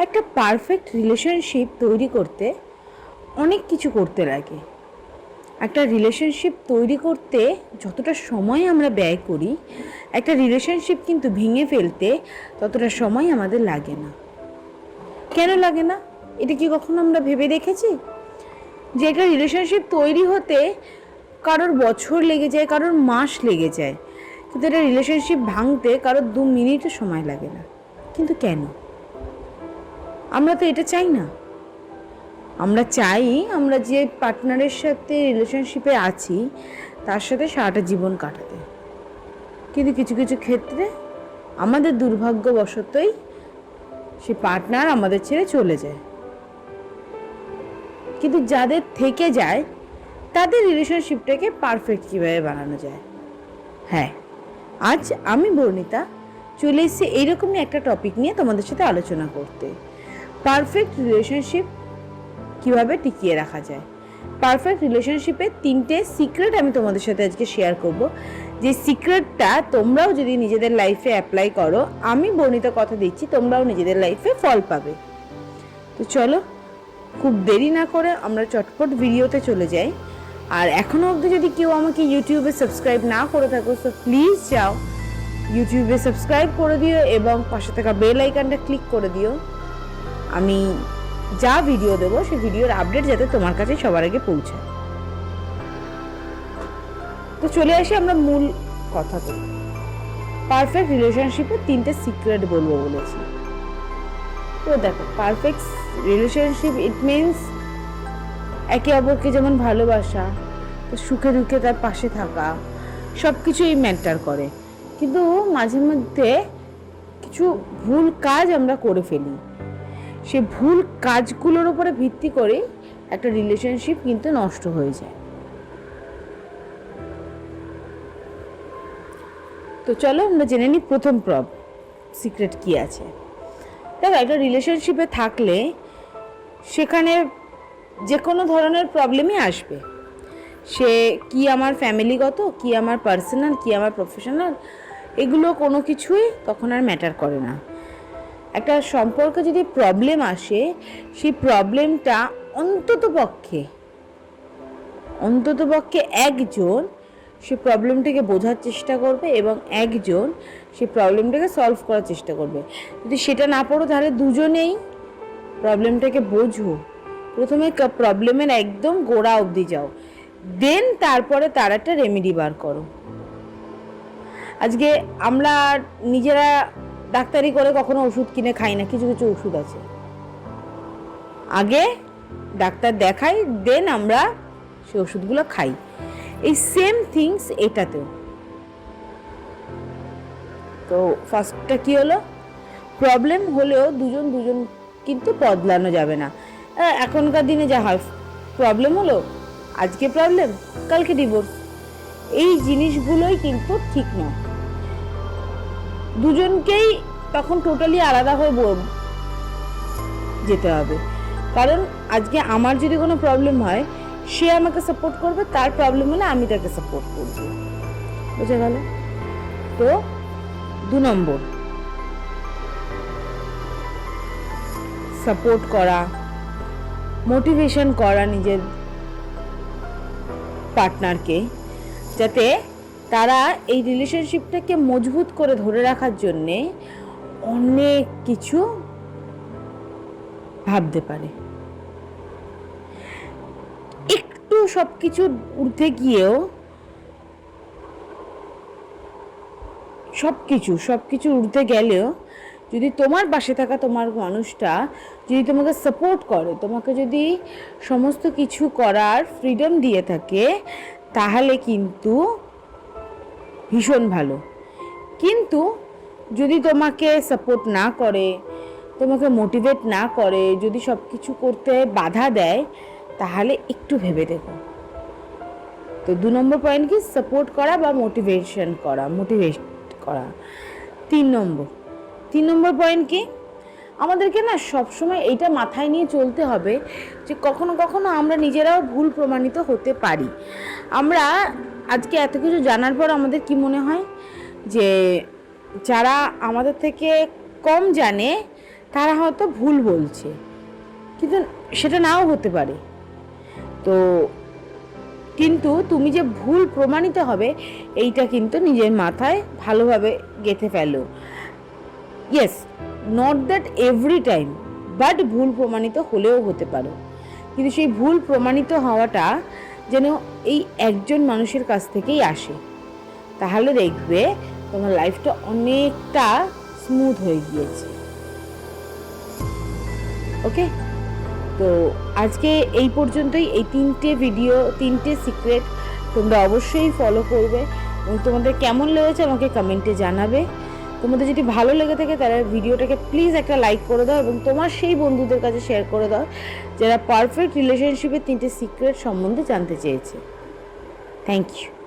একটা perfect relationship তৈরি করতে অনেক কিছু করতে লাগে। একটা রিলেশনশিপ তৈরি করতে যতটা সময় আমরা ব্যয় করি, একটা রিলেশনশিপ কিন্তু ভেঙে ফেলতে ততটা সময় আমাদের লাগে না। কেন লাগে না? এটা কি কখনো আমরা ভেবে দেখেছি যে একটা রিলেশনশিপ তৈরি হতে কারোর বছর লেগে যায়, কারোর মাস লেগে যায়, কিন্তু একটা রিলেশনশিপ ভাঙতে কারোর 2 মিনিটও সময় লাগে না? কিন্তু কেন? আমরা তো এটা চাই না। আমরা চাই আমরা যে পার্টনারের সাথে রিলেশনশিপে আছি তার সাথে সারাটা জীবন কাটাতে, কিন্তু কিছু কিছু ক্ষেত্রে আমাদের দুর্ভাগ্যবশতই সে পার্টনার আমাদের ছেড়ে চলে যায়। কিন্তু যাদের থেকে যায় তাদের রিলেশনশিপটাকে পারফেক্ট কীভাবে বানানো যায়। হ্যাঁ, আজ আমি বর্ণিতা চলে এসেছি এইরকমই একটা টপিক নিয়ে তোমাদের সাথে আলোচনা করতে। পারফেক্ট রিলেশনশিপ কীভাবে টিকিয়ে রাখা যায়। পারফেক্ট রিলেশনশিপের 3টে সিক্রেট আমি তোমাদের সাথে আজকে শেয়ার করব, যে সিক্রেটটা তোমরাও যদি নিজেদের লাইফে অ্যাপ্লাই করো, আমি বর্ণিতা কথা দিচ্ছি, তোমরাও নিজেদের লাইফে ফল পাবে। তো চলো, খুব দেরি না করে আমরা চটপট ভিডিওতে চলে যাই। আর এখনও অবধি যদি কেউ আমাকে ইউটিউবে সাবস্ক্রাইব না করে থাকো, তো প্লিজ যাও ইউটিউবে সাবস্ক্রাইব করে দিও এবং পাশে থাকা বেল আইকনটা ক্লিক করে দিও। আমি যা ভিডিও দেবো সেই ভিডিওর আপডেট যাতে তোমার কাছে সবার আগে পৌঁছায়। তো চলে আসি আমরা মূল কথাতে। পারফেক্ট রিলেশনশিপের 3টে সিক্রেট বলবো বলেছি। তো দেখো, পারফেক্ট রিলেশনশিপ ইট মিনস একে অপরকে যেমন ভালোবাসা, সুখে দুঃখে তার পাশে থাকা, সব কিছুই ম্যাটার করে। কিন্তু মাঝে মধ্যে কিছু ভুল কাজ আমরা করে ফেলি, সে ভুল কাজগুলোর উপরে ভিত্তি করে একটা রিলেশনশিপ কিন্তু নষ্ট হয়ে যায়। তো চলো আমরা জেনে নিই প্রথম সিক্রেট কি আছে। দেখো, একটা রিলেশনশিপে থাকলে সেখানে যে কোনো ধরনের প্রবলেমই আসবে। সে কি আমার ফ্যামিলিগত, কি আমার পার্সোনাল, কি আমার প্রফেশনাল, এগুলো কোনো কিছুই তখন আর ম্যাটার করে না। একটা সম্পর্কে যদি প্রবলেম আসে, সেই প্রবলেমটা অন্ততপক্ষে একজন সে প্রবলেমটাকে বোঝার চেষ্টা করবে এবং একজন সে প্রবলেমটাকে সলভ করার চেষ্টা করবে। যদি সেটা না পারো তাহলে দুজনেই প্রবলেমটাকে বোঝো, প্রথমে প্রবলেমের একদম গোড়া অবধি যাও, দেন তারপরে তার একটা রেমেডি বার করো। আজকে আমরা নিজেরা ডাক্তারি করে কখনো ওষুধ কিনে খাই না। কিছু কিছু ওষুধ আছে আগে ডাক্তার দেখাই, দেন আমরা সেই ওষুধগুলো খাই। এই সেম থিংস এটাতেও। তো ফার্স্টটা কি হলো, প্রবলেম হলেও দুজন কিন্তু বদলানো যাবে না। এখনকার দিনে যা হয়, প্রবলেম হলো, আজকে প্রবলেম, কালকে ডিভোর্স, এই জিনিসগুলোই কিন্তু ঠিক নয়। দুজনকেই তখন টোটালি আলাদা হয়ে যেতে হবে। কারণ আজকে আমার যদি কোনো প্রবলেম হয়, সে আমাকে সাপোর্ট করবে, তার প্রবলেম হলে আমি তাকে সাপোর্ট করব। বুঝে গেল? তো 2 নম্বর, সাপোর্ট করা, মোটিভেশন করা নিজের পার্টনারকে, যাতে তারা এই রিলেশনশিপটাকে মজবুত করে ধরে রাখার জন্যে অনেক কিছু ভাবতে পারে। একটু সব কিছুর ঊর্ধ্বে গিয়েও সব কিছুর ঊর্ধ্বে গেলেও যদি তোমার পাশে থাকা তোমার মানুষটা যদি তোমাকে সাপোর্ট করে, তোমাকে যদি সমস্ত কিছু করার ফ্রিডম দিয়ে থাকে, তাহলে কিন্তু ভীষণ ভালো। কিন্তু যদি তোমাকে সাপোর্ট না করে, তোমাকে মোটিভেট না করে, যদি সব কিছু করতে বাধা দেয়, তাহলে একটু ভেবে দেখো। তো 2 নম্বর পয়েন্ট কি, সাপোর্ট করা বা মোটিভেট করা। 3 নম্বর পয়েন্ট কি, আমাদেরকে না সবসময় এইটা মাথায় নিয়ে চলতে হবে যে কখনো কখনো আমরা নিজেরাও ভুল প্রমাণিত হতে পারি। আমরা আজকে এত কিছু জানার পর আমাদের কি মনে হয় যে যারা আমাদের থেকে কম জানে তারা হয়তো ভুল বলছে, কিন্তু সেটা নাও হতে পারে। তো কিন্তু তুমি যে ভুল প্রমাণিত হবে এইটা কিন্তু নিজের মাথায় ভালোভাবে গেঁথে ফেলো। Yes, not that every time, but ভুল প্রমাণিত হলেও হতে পারো, কিন্তু সেই ভুল প্রমাণিত হওয়াটা যেন এই একজন মানুষের কাছ থেকেই আসে, তাহলে দেখবে তোমার লাইফটা অনেকটা স্মুথ হয়ে গিয়েছে। ওকে, তো আজকে এই পর্যন্তই। এই 3টে ভিডিও, 3টে সিক্রেট তোমরা অবশ্যই ফলো করবে এবং তোমাদের কেমন লেগেছে আমাকে কমেন্টে জানাবে। তোমাদের যদি ভালো লেগে থাকে তারা ভিডিওটাকে প্লিজ একটা লাইক করে দাও এবং তোমার সেই বন্ধুদের কাছে শেয়ার করে দাও যারা পারফেক্ট রিলেশনশিপের 3টে সিক্রেট সম্বন্ধে জানতে চেয়েছে। Thank you.